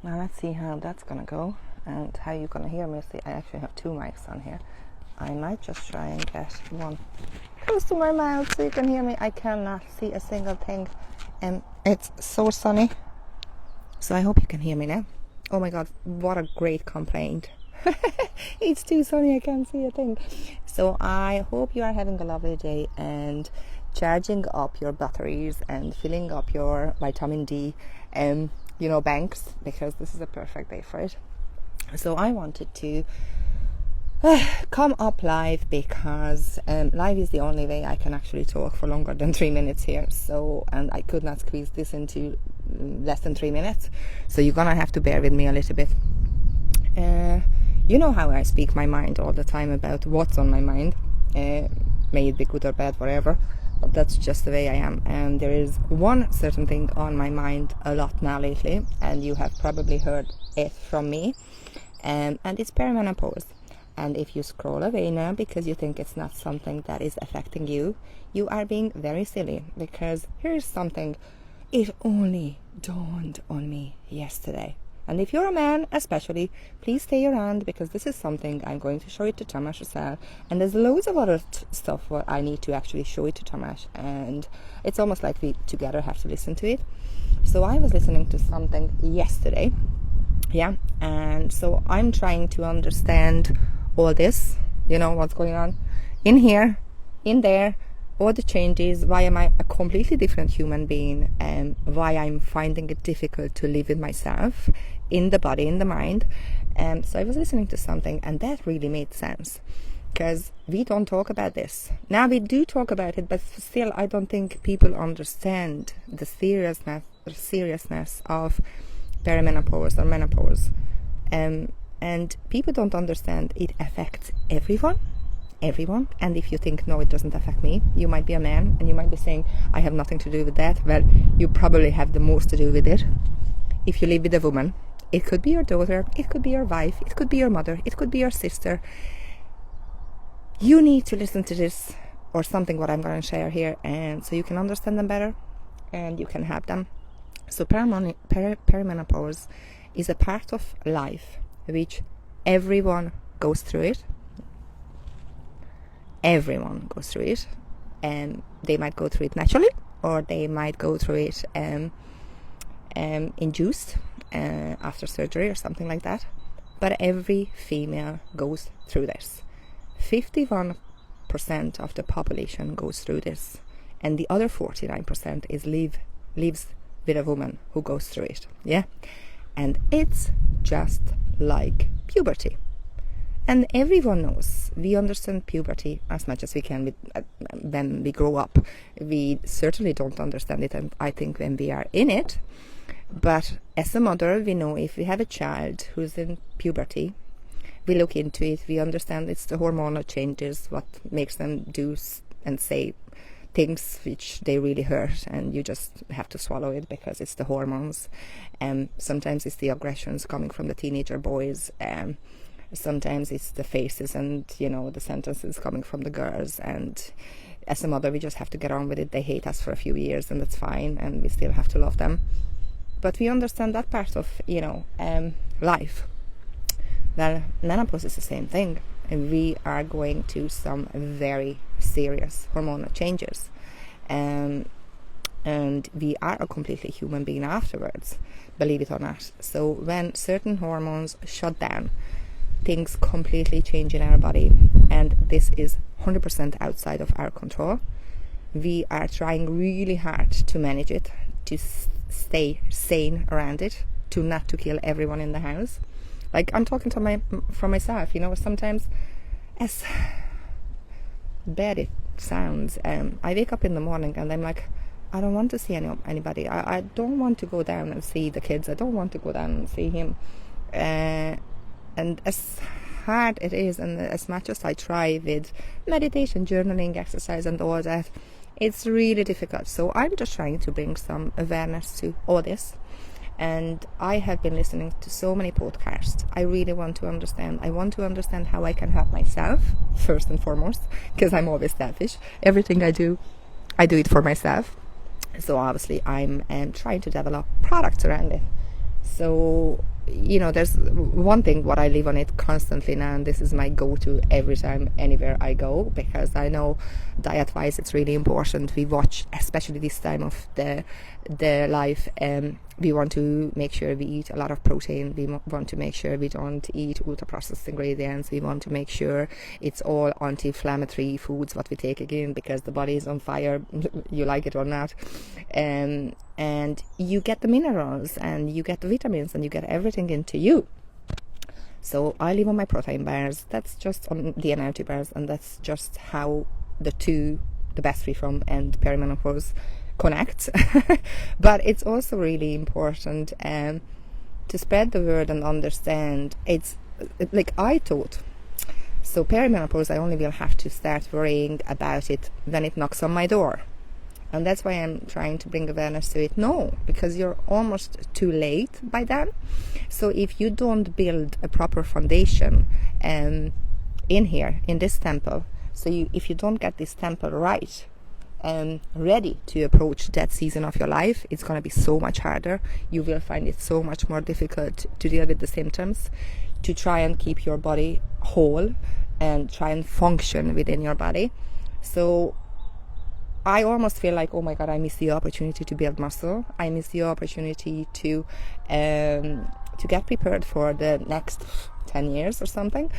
Now let's see how that's gonna go and how you're gonna hear me. See, I actually have two mics on here. I might just try and get one close to my mouth so you can hear me. I cannot see a single thing, and it's so sunny. So I hope you can hear me now. Oh my god, what a great complaint. It's too sunny, I can't see a thing. So I hope you are having a lovely day and charging up your batteries and filling up your vitamin D banks, because this is a perfect day for it. So I wanted to come up live because live is the only way I can actually talk for longer than 3 minutes here. So, and I could not squeeze this into less than 3 minutes. So you're gonna have to bear with me a little bit. You know how I speak my mind all the time about what's on my mind, may it be good or bad, whatever. But that's just the way I am. And there is one certain thing on my mind a lot now lately, and you have probably heard it from me, and it's perimenopause. And if you scroll away now because you think it's not something that is affecting you, you are being very silly, because here's something. It only dawned on me yesterday. And if you're a man especially, please stay around, because this is something I'm going to show it to Tamas as well. And there's loads of other stuff where I need to actually show it to Tamas, and it's almost like we together have to listen to it. So I was listening to something yesterday, and so I'm trying to understand all this, what's going on in here, in there, all the changes, why am I a completely different human being, and why I'm finding it difficult to live with myself, in the body, in the mind. So I was listening to something, and that really made sense, because we don't talk about this. Now we do talk about it, but still I don't think people understand the seriousness of perimenopause or menopause. And people don't understand it affects everyone. And if you think, no, it doesn't affect me, you might be a man and you might be saying, I have nothing to do with that. Well, you probably have the most to do with it. If you live with a woman, it could be your daughter, it could be your wife, it could be your mother, it could be your sister. You need to listen to this or something what I'm going to share here, and so you can understand them better and you can have them. So perimenopause is a part of life which everyone goes through it. Everyone goes through it, and they might go through it naturally, or they might go through it induced after surgery or something like that. But every female goes through this. 51% of the population goes through this, and the other 49% lives with a woman who goes through it. And it's just like puberty. And everyone knows, we understand puberty as much as we can when we grow up. We certainly don't understand it, and I think, when we are in it. But as a mother, we know if we have a child who's in puberty, we look into it, we understand it's the hormonal changes what makes them do and say things which they really hurt, and you just have to swallow it because it's the hormones. Sometimes it's the aggressions coming from the teenager boys. Sometimes it's the faces and, the sentences coming from the girls. And as a mother, we just have to get on with it. They hate us for a few years, and that's fine. And we still have to love them. But we understand that part of, life. Well, menopause is the same thing. And we are going to some very serious hormonal changes. And we are a completely human being afterwards, believe it or not. So when certain hormones shut down, things completely change in our body, and this is 100% outside of our control. We are trying really hard to manage it, to stay sane around it, not to kill everyone in the house. Like, I'm talking for myself, sometimes, as bad it sounds, I wake up in the morning and I'm like, I don't want to see anybody. I don't want to go down and see the kids. I don't want to go down and see him. And as hard it is, and as much as I try with meditation, journaling, exercise and all that, it's really difficult. So I'm just trying to bring some awareness to all this. And I have been listening to so many podcasts. I really want to understand. I want to understand how I can help myself, first and foremost, because I'm always selfish. Everything I do it for myself. So obviously I'm trying to develop products around it. So there's one thing what I live on it constantly now, and this is my go-to every time anywhere I go, because I know diet wise it's really important. We watch, especially this time of the life, we want to make sure we eat a lot of protein. We want to make sure we don't eat ultra processed ingredients. We want to make sure it's all anti-inflammatory foods what we take again, because the body is on fire, you like it or not. And you get the minerals and you get the vitamins and you get everything into you. So I live on my protein bars. That's just on the energy bars, and that's just how the best free from and perimenopause connect. But it's also really important to spread the word and understand. It's like I thought, so perimenopause, I only will have to start worrying about it when it knocks on my door. And that's why I'm trying to bring awareness to it. No, because you're almost too late by then. So if you don't build a proper foundation in here, in this temple, if you don't get this temple right, ready to approach that season of your life, it's going to be so much harder. You will find it so much more difficult to deal with the symptoms, to try and keep your body whole and try and function within your body. So I almost feel like, oh my God, I miss the opportunity to build muscle. I miss the opportunity to get prepared for the next 10 years or something,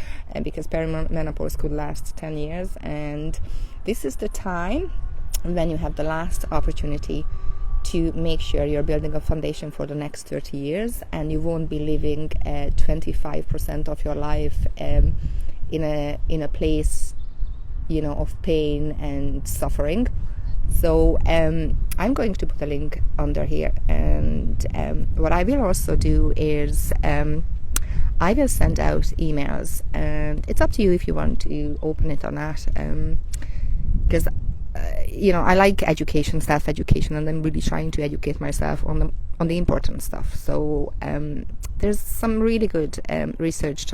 because perimenopause could last 10 years. And this is the time when you have the last opportunity to make sure you're building a foundation for the next 30 years, and you won't be living 25% of your life in a place, of pain and suffering. So I'm going to put a link under here, and what I will also do is I will send out emails, and it's up to you if you want to open it or not, because I like education, self-education, and I'm really trying to educate myself on the important stuff. So there's some really good research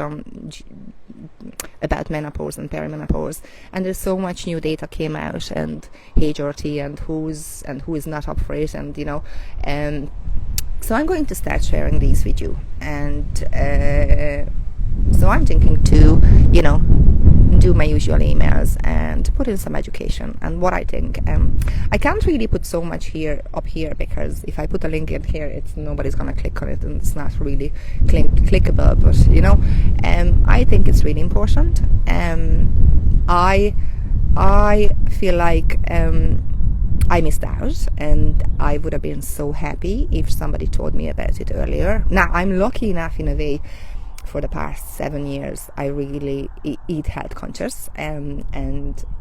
about menopause and perimenopause, and there's so much new data came out, and HRT, and who is not up for it, and so I'm going to start sharing these with you, and so I'm thinking to do my usual emails and put in some education and what I think. I can't really put so much up here, because if I put a link in here, nobody's gonna click on it, and it's not really clickable. But I think it's really important. I feel like I missed out, and I would have been so happy if somebody told me about it earlier. Now I'm lucky enough in a way. For the past 7 years, I really eat health conscious, and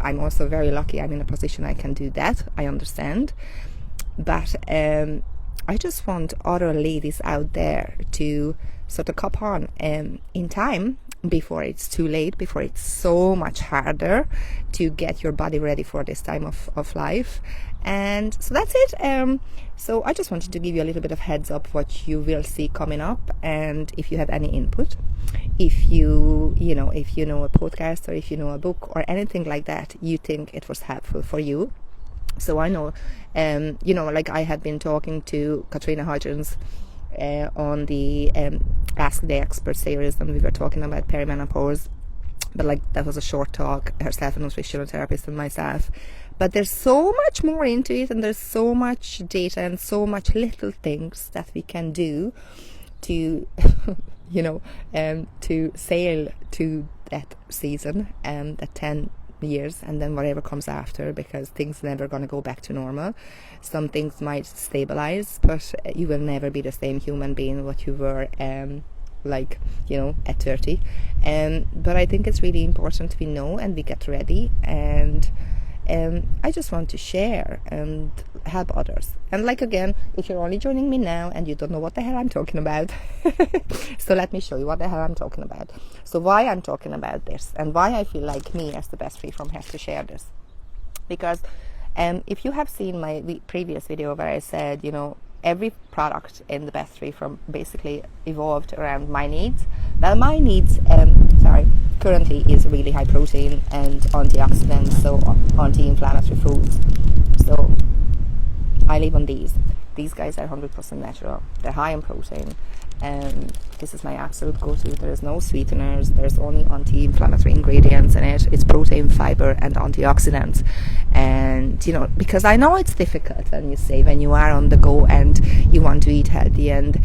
I'm also very lucky I'm in a position I can do that. I understand, but I just want other ladies out there to sort of cop on in time, before it's too late, before it's so much harder to get your body ready for this time of life. And so that's it. So I just wanted to give you a little bit of heads up what you will see coming up, and if you have any input, if you know a podcast, or if you know a book or anything like that, you think it was helpful for you. So I know, like I had been talking to Katrina Hodgins on the Ask the Expert series, and we were talking about perimenopause, but that was a short talk, herself, a nutritional therapist, and myself. But there's so much more into it, and there's so much data and so much little things that we can do to to sail to that season, that 10 years, and then whatever comes after, because things never going to go back to normal. Some things might stabilize, but you will never be the same human being what you were at 30. But I think it's really important we know and we get ready, and I just want to share and help others. And again, if you're only joining me now and you don't know what the hell I'm talking about, so let me show you what the hell I'm talking about. So why I'm talking about this, and why I feel like me as the best free from have to share this. Because if you have seen my previous video where I said, every product in the best free from basically evolved around my needs. Well, my needs currently is really high protein and antioxidants, so anti-inflammatory foods. So I live on these guys are 100% natural. They're high in protein, This is my absolute go-to. There's no sweeteners, there's only anti-inflammatory ingredients in it. It's protein, fiber and antioxidants. And you know, because I know it's difficult when you are on the go and you want to eat healthy, and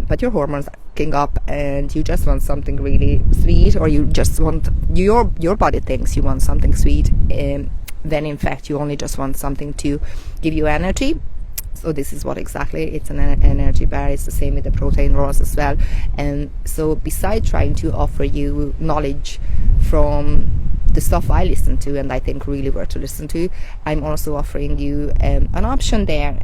but your hormones are kicking up and you just want something really sweet, or you just want your body thinks you want something sweet, then in fact you only just want something to give you energy. So this is what exactly, it's an energy bar. It's the same with the protein rolls as well. And so besides trying to offer you knowledge from the stuff I listen to and I think really worth to listen to, I'm also offering you an option there.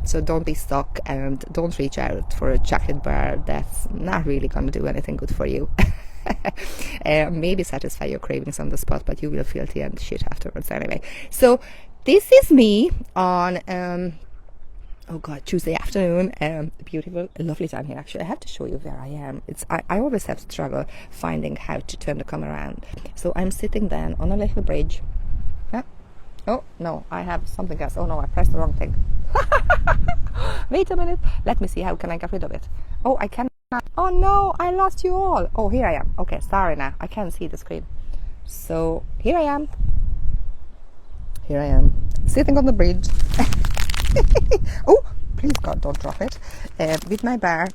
So don't be stuck and don't reach out for a chocolate bar that's not really going to do anything good for you. Maybe satisfy your cravings on the spot, but you will feel the end shit afterwards anyway. So this is me on Tuesday afternoon. Beautiful, lovely time here. Actually, I have to show you where I am. I always have to struggle finding how to turn the camera around. So I'm sitting then on a little bridge. Oh no, I have something else. Oh no, I pressed the wrong thing. Wait a minute. Let me see, how can I get rid of it? Oh, I cannot. Oh no, I lost you all. Oh, here I am. Okay, sorry now. I can't see the screen. So here I am. Sitting on the bridge. Oh, please God, don't drop it. With my bar,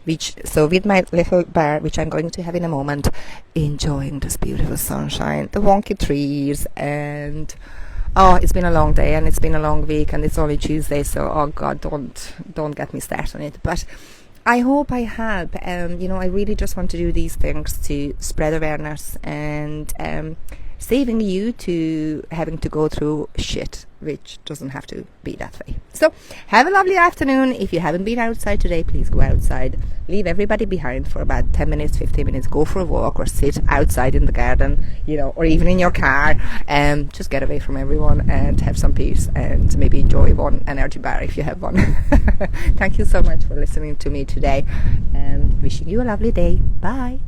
with my little bar, which I'm going to have in a moment, enjoying this beautiful sunshine, the wonky trees, and it's been a long day and it's been a long week and it's only Tuesday, so oh God, don't get me started on it. But I hope I help. I really just want to do these things to spread awareness and saving you to having to go through shit, which doesn't have to be that way. So have a lovely afternoon. If you haven't been outside today, please go outside. Leave everybody behind for about 10 minutes, 15 minutes. Go for a walk or sit outside in the garden, or even in your car. Just get away from everyone and have some peace and maybe enjoy one energy bar if you have one. Thank you so much for listening to me today and wishing you a lovely day. Bye.